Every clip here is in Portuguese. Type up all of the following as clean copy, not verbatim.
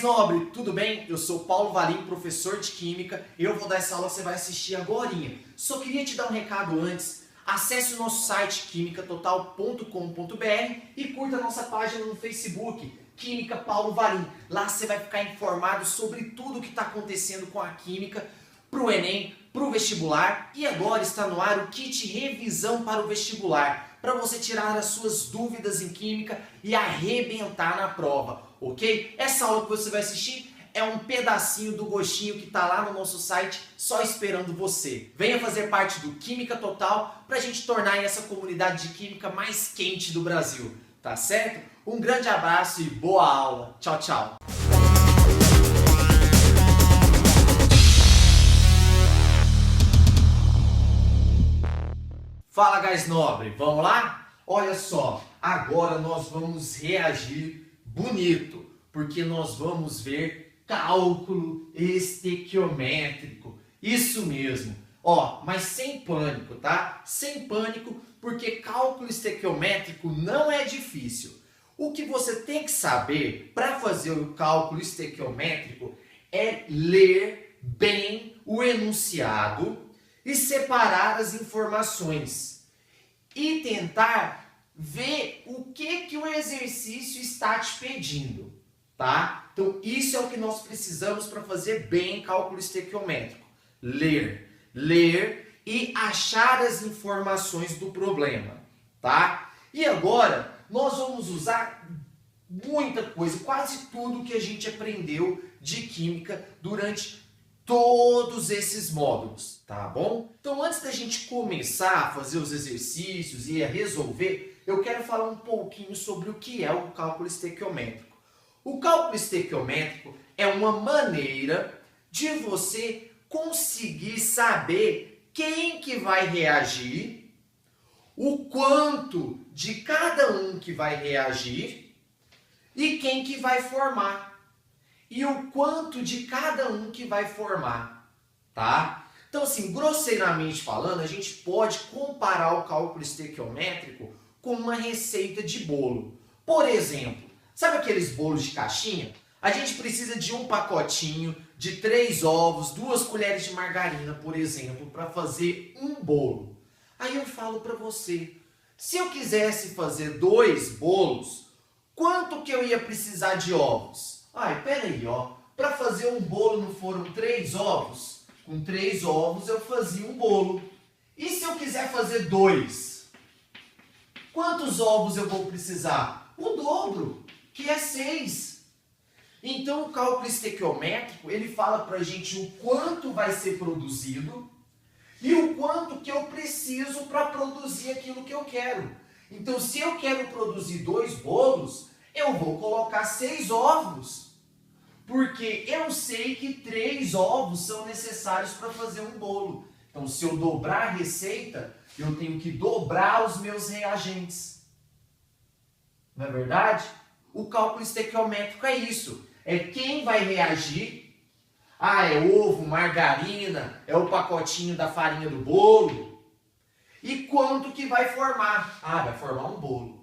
Gás Nobre, tudo bem? Eu sou Paulo Valim, professor de Química. Eu vou dar essa aula, você vai assistir agorinha. Só queria te dar um recado antes. Acesse o nosso site quimicatotal.com.br e curta a nossa página no Facebook, Química Paulo Valim. Lá você vai ficar informado sobre tudo o que está acontecendo com a Química para o Enem, para o vestibular. E agora está no ar o kit revisão para o vestibular, para você tirar as suas dúvidas em Química e arrebentar na prova, ok? Essa aula que você vai assistir é um pedacinho do gostinho que está lá no nosso site só esperando você. Venha fazer parte do Química Total para a gente tornar essa comunidade de Química mais quente do Brasil, tá certo? Um grande abraço e boa aula. Tchau, tchau. Fala, Gás Nobre, vamos lá? Olha só, agora nós vamos reagir bonito, porque nós vamos ver cálculo estequiométrico. Isso mesmo. Ó, mas sem pânico, tá? Sem pânico, porque cálculo estequiométrico não é difícil. O que você tem que saber para fazer o cálculo estequiométrico é ler bem o enunciado e separar as informações e tentar ver o que o exercício está te pedindo, tá? Então isso é o que nós precisamos para fazer bem cálculo estequiométrico. Ler e achar as informações do problema, tá? E agora nós vamos usar muita coisa, quase tudo que a gente aprendeu de química durante todos esses módulos, tá bom? Então, antes da gente começar a fazer os exercícios e a resolver, eu quero falar um pouquinho sobre o que é o cálculo estequiométrico. O cálculo estequiométrico é uma maneira de você conseguir saber quem que vai reagir, o quanto de cada um que vai reagir e quem que vai formar. E o quanto de cada um que vai formar, tá? Então, assim, grosseiramente falando, a gente pode comparar o cálculo estequiométrico com uma receita de bolo. Por exemplo, sabe aqueles bolos de caixinha? A gente precisa de um pacotinho, de 3 ovos, 2 colheres de margarina, por exemplo, para fazer um bolo. Aí eu falo para você, se eu quisesse fazer 2 bolos, quanto que eu ia precisar de ovos? Ai, peraí, ó. Para fazer um bolo não foram 3 ovos? Com 3 ovos eu fazia um bolo. E se eu quiser fazer 2? Quantos ovos eu vou precisar? O dobro, que é 6. Então o cálculo estequiométrico, ele fala para a gente o quanto vai ser produzido e o quanto que eu preciso para produzir aquilo que eu quero. Então se eu quero produzir 2 bolos, eu vou colocar 6 ovos, porque eu sei que 3 ovos são necessários para fazer um bolo. Então, se eu dobrar a receita, eu tenho que dobrar os meus reagentes. Não é verdade? O cálculo estequiométrico é isso. É quem vai reagir. Ah, é ovo, margarina, é o pacotinho da farinha do bolo. E quanto que vai formar? Ah, vai formar um bolo.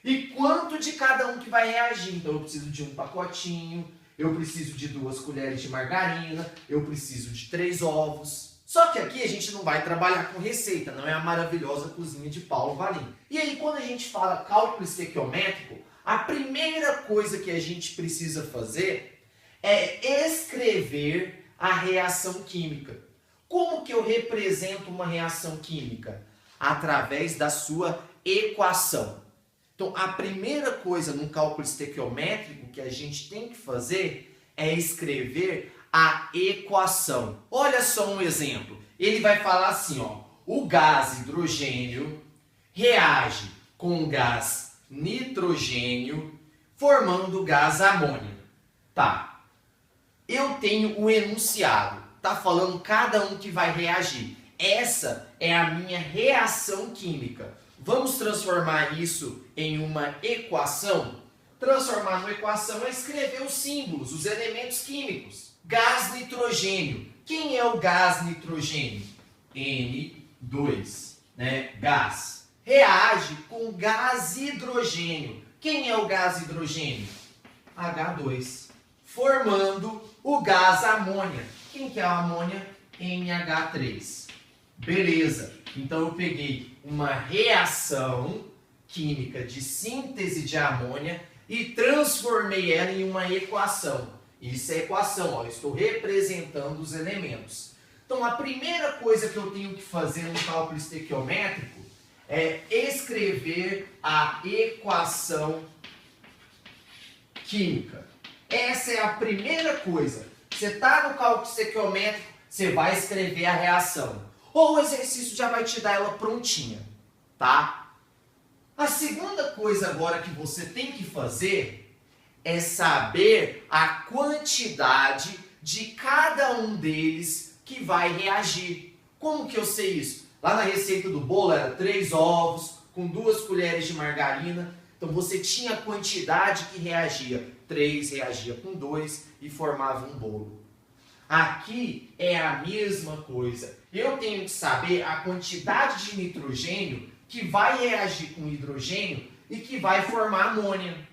E quanto de cada um que vai reagir? Então eu preciso de um pacotinho, eu preciso de 2 colheres de margarina, eu preciso de 3 ovos. Só que aqui a gente não vai trabalhar com receita, não é a maravilhosa cozinha de Paulo Valim. E aí quando a gente fala cálculo estequiométrico, a primeira coisa que a gente precisa fazer é escrever a reação química. Como que eu represento uma reação química? Através da sua equação. Então, a primeira coisa no cálculo estequiométrico que a gente tem que fazer é escrever a equação. Olha só um exemplo. Ele vai falar assim, ó, o gás hidrogênio reage com o gás nitrogênio formando o gás amônio. Tá. Eu tenho o enunciado. Tá falando cada um que vai reagir. Essa é a minha reação química. Vamos transformar isso em uma equação? Transformar numa equação é escrever os símbolos, os elementos químicos. Gás nitrogênio. Quem é o gás nitrogênio? N2, né? Gás. Reage com gás hidrogênio. Quem é o gás hidrogênio? H2. formando o gás amônia. Quem que é a amônia? NH3. Beleza, então eu peguei uma reação química de síntese de amônia e transformei ela em uma equação. Isso é equação, ó, eu estou representando os elementos. Então a primeira coisa que eu tenho que fazer no cálculo estequiométrico é escrever a equação química. Essa é a primeira coisa. Você está no cálculo estequiométrico, você vai escrever a reação. Ou o exercício já vai te dar ela prontinha, tá? A segunda coisa agora que você tem que fazer é saber a quantidade de cada um deles que vai reagir. Como que eu sei isso? Lá na receita do bolo era 3 ovos com 2 colheres de margarina. Então você tinha a quantidade que reagia. 3 reagia com 2 e formava um bolo. Aqui é a mesma coisa. Eu tenho que saber a quantidade de nitrogênio que vai reagir com hidrogênio e que vai formar amônia.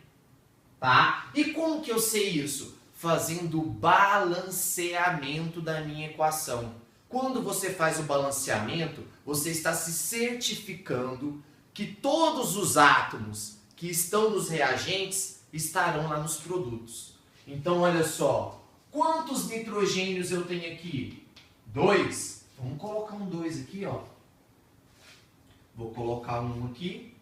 Tá? E como que eu sei isso? Fazendo o balanceamento da minha equação. Quando você faz o balanceamento, você está se certificando que todos os átomos que estão nos reagentes estarão lá nos produtos. Então, olha só. Quantos nitrogênios eu tenho aqui? 2. Vamos colocar um 2 aqui, ó. Vou colocar um aqui.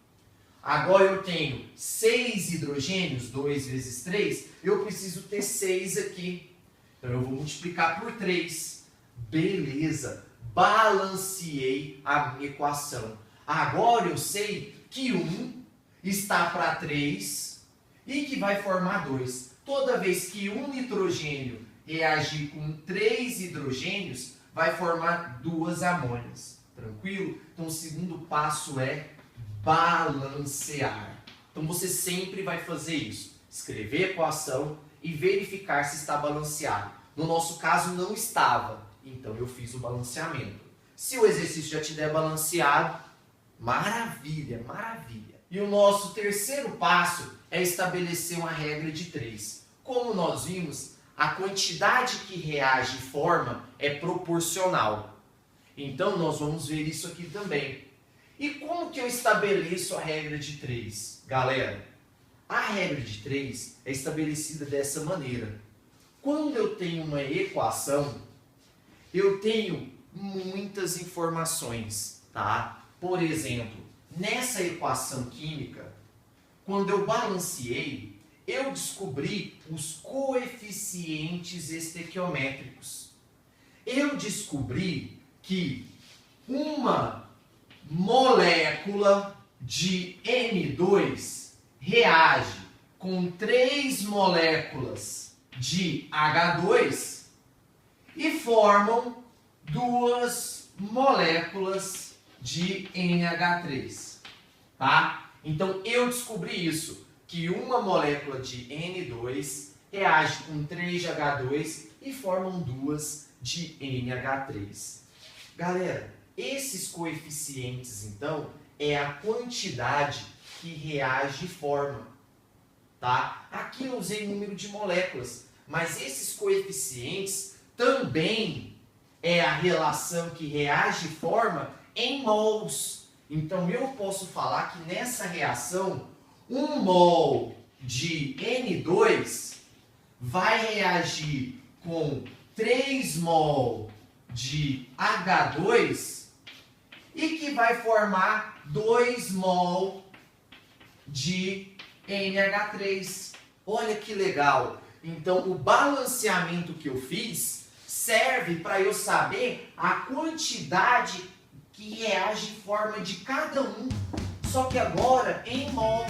Agora eu tenho 6 hidrogênios, 2 vezes 3. Eu preciso ter 6 aqui. Então eu vou multiplicar por 3. Beleza. Balanceei a minha equação. Agora eu sei que 1 está para 3 e que vai formar 2. Toda vez que um nitrogênio reagir com 3 hidrogênios, vai formar 2 amônias. Tranquilo? Então o segundo passo é balancear. Então você sempre vai fazer isso. Escrever a equação e verificar se está balanceado. No nosso caso não estava, então eu fiz o balanceamento. Se o exercício já estiver balanceado, maravilha, maravilha. E o nosso terceiro passo é estabelecer uma regra de 3. Como nós vimos, a quantidade que reage e forma é proporcional. Então nós vamos ver isso aqui também. E como que eu estabeleço a regra de 3? Galera, a regra de 3 é estabelecida dessa maneira. Quando eu tenho uma equação, eu tenho muitas informações, tá? Por exemplo, nessa equação química, quando eu balanceei, eu descobri os coeficientes estequiométricos. Eu descobri que uma molécula de N2 reage com 3 moléculas de H2 e formam 2 moléculas de NH3, tá? Então eu descobri isso, que uma molécula de N2 reage com 3 de H2 e formam 2 de NH3. Galera, esses coeficientes, então, é a quantidade que reage e forma, tá? Aqui eu usei número de moléculas, mas esses coeficientes também é a relação que reage e forma em mols. Então eu posso falar que nessa reação, 1 mol de N2 vai reagir com 3 mol de H2 e que vai formar 2 mol de NH3. Olha que legal! Então o balanceamento que eu fiz serve para eu saber a quantidade que reage em forma de cada um, só que agora em mol.